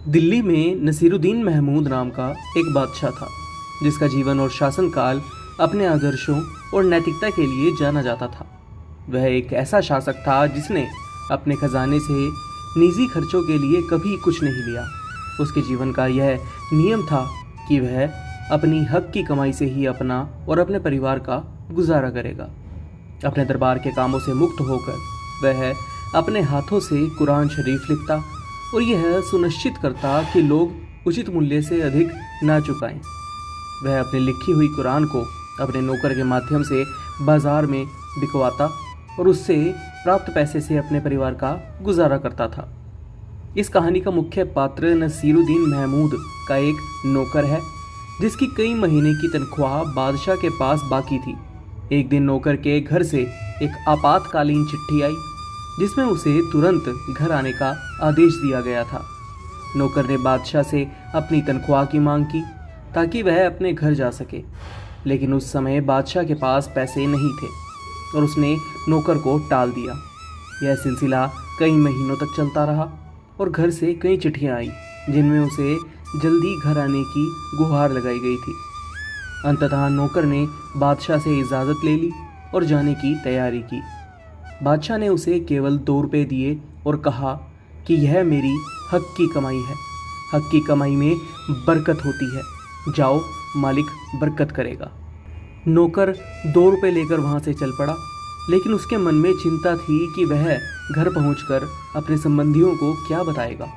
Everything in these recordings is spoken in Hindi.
दिल्ली में नसीरुद्दीन महमूद नाम का एक बादशाह था, जिसका जीवन और शासनकाल अपने आदर्शों और नैतिकता के लिए जाना जाता था। वह एक ऐसा शासक था जिसने अपने खजाने से निजी खर्चों के लिए कभी कुछ नहीं लिया। उसके जीवन का यह नियम था कि वह अपनी हक की कमाई से ही अपना और अपने परिवार का गुजारा करेगा। अपने दरबार के कामों से मुक्त होकर वह अपने हाथों से कुरान शरीफ लिखता और यह सुनिश्चित करता कि लोग उचित मूल्य से अधिक ना चुकाएं। वह अपनी लिखी हुई कुरान को अपने नौकर के माध्यम से बाजार में बिकवाता और उससे प्राप्त पैसे से अपने परिवार का गुजारा करता था। इस कहानी का मुख्य पात्र नसीरुद्दीन महमूद का एक नौकर है, जिसकी कई महीने की तनख्वाह बादशाह के पास बाकी थी। एक दिन नौकर के घर से एक आपातकालीन चिट्ठी आई, जिसमें उसे तुरंत घर आने का आदेश दिया गया था। नौकर ने बादशाह से अपनी तनख्वाह की मांग की ताकि वह अपने घर जा सके, लेकिन उस समय बादशाह के पास पैसे नहीं थे और उसने नौकर को टाल दिया। यह सिलसिला कई महीनों तक चलता रहा और घर से कई चिट्ठियां आई, जिनमें उसे जल्दी घर आने की गुहार लगाई गई थी। अंततः नौकर ने बादशाह से इजाज़त ले ली और जाने की तैयारी की। बादशाह ने उसे केवल 2 रुपये दिए और कहा कि यह मेरी हक की कमाई है। हक की कमाई में बरकत होती है, जाओ, मालिक बरकत करेगा। नौकर 2 रुपये लेकर वहाँ से चल पड़ा, लेकिन उसके मन में चिंता थी कि वह घर पहुंचकर अपने संबंधियों को क्या बताएगा।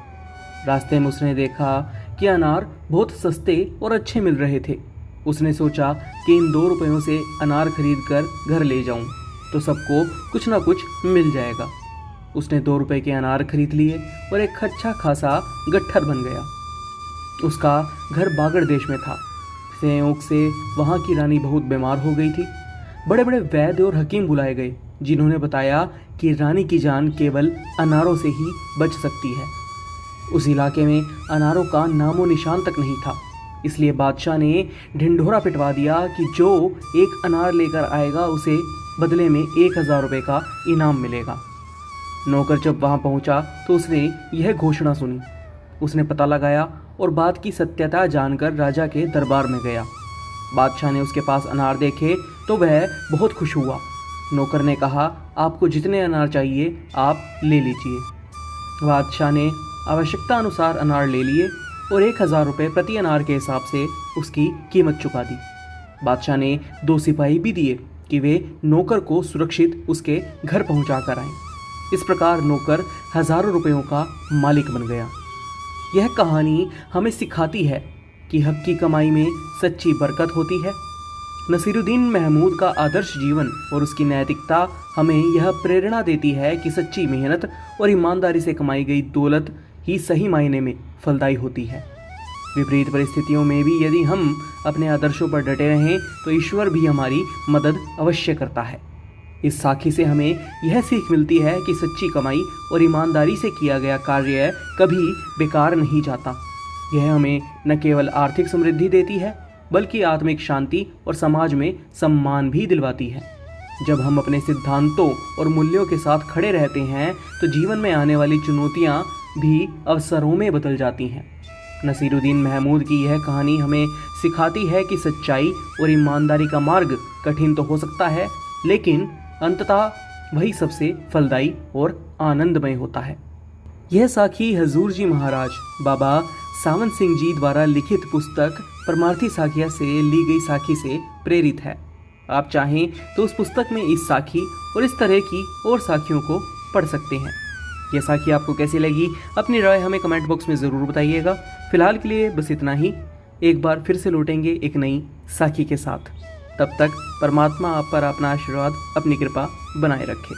रास्ते में उसने देखा कि अनार बहुत सस्ते और अच्छे मिल रहे थे। उसने सोचा कि इन 2 रुपयों से अनार खरीद कर घर ले जाऊं तो सबको कुछ ना कुछ मिल जाएगा। उसने 2 रुपये के अनार खरीद लिए और एक अच्छा खासा गट्ठर बन गया। उसका घर बागड़ देश में था। संयोग से वहाँ की रानी बहुत बीमार हो गई थी। बड़े बड़े वैद्य और हकीम बुलाए गए, जिन्होंने बताया कि रानी की जान केवल अनारों से ही बच सकती है। उस इलाके में अनारों का नामो निशान तक नहीं था, इसलिए बादशाह ने ढिंढोरा पिटवा दिया कि जो एक अनार लेकर आएगा उसे बदले में 1000 रुपये का इनाम मिलेगा। नौकर जब वहाँ पहुँचा तो उसने यह घोषणा सुनी। उसने पता लगाया और बात की सत्यता जानकर राजा के दरबार में गया। बादशाह ने उसके पास अनार देखे तो वह बहुत खुश हुआ। नौकर ने कहा, आपको जितने अनार चाहिए आप ले लीजिए। बादशाह ने आवश्यकता अनुसार अनार ले लिए और 1000 रुपये प्रति अनार के हिसाब से उसकी कीमत चुका दी। बादशाह ने 2 सिपाही भी दिए कि वे नौकर को सुरक्षित उसके घर पहुंचा कर आएं। इस प्रकार नौकर हजारों रुपयों का मालिक बन गया। यह कहानी हमें सिखाती है कि हक की कमाई में सच्ची बरकत होती है। नसीरुद्दीन महमूद का आदर्श जीवन और उसकी नैतिकता हमें यह प्रेरणा देती है कि सच्ची मेहनत और ईमानदारी से कमाई गई दौलत ही सही मायने में फलदायी होती है। विपरीत परिस्थितियों में भी यदि हम अपने आदर्शों पर डटे रहें तो ईश्वर भी हमारी मदद अवश्य करता है। इस साखी से हमें यह सीख मिलती है कि सच्ची कमाई और ईमानदारी से किया गया कार्य कभी बेकार नहीं जाता। यह हमें न केवल आर्थिक समृद्धि देती है, बल्कि आत्मिक शांति और समाज में सम्मान भी दिलवाती है। जब हम अपने सिद्धांतों और मूल्यों के साथ खड़े रहते हैं तो जीवन में आने वाली चुनौतियाँ भी अवसरों में बदल जाती हैं। नसीरुद्दीन महमूद की यह कहानी हमें सिखाती है कि सच्चाई और ईमानदारी का मार्ग कठिन तो हो सकता है, लेकिन अंततः वही सबसे फलदायी और आनंदमय होता है। यह साखी हजूर जी महाराज बाबा सावन सिंह जी द्वारा लिखित पुस्तक परमार्थी साखियाँ से ली गई साखी से प्रेरित है। आप चाहें तो उस पुस्तक में इस साखी और इस तरह की और साखियों को पढ़ सकते हैं। यह साखी आपको कैसी लगी, अपनी राय हमें कमेंट बॉक्स में ज़रूर बताइएगा। फिलहाल के लिए बस इतना ही। एक बार फिर से लौटेंगे एक नई साखी के साथ। तब तक परमात्मा आप पर अपना आशीर्वाद, अपनी कृपा बनाए रखे।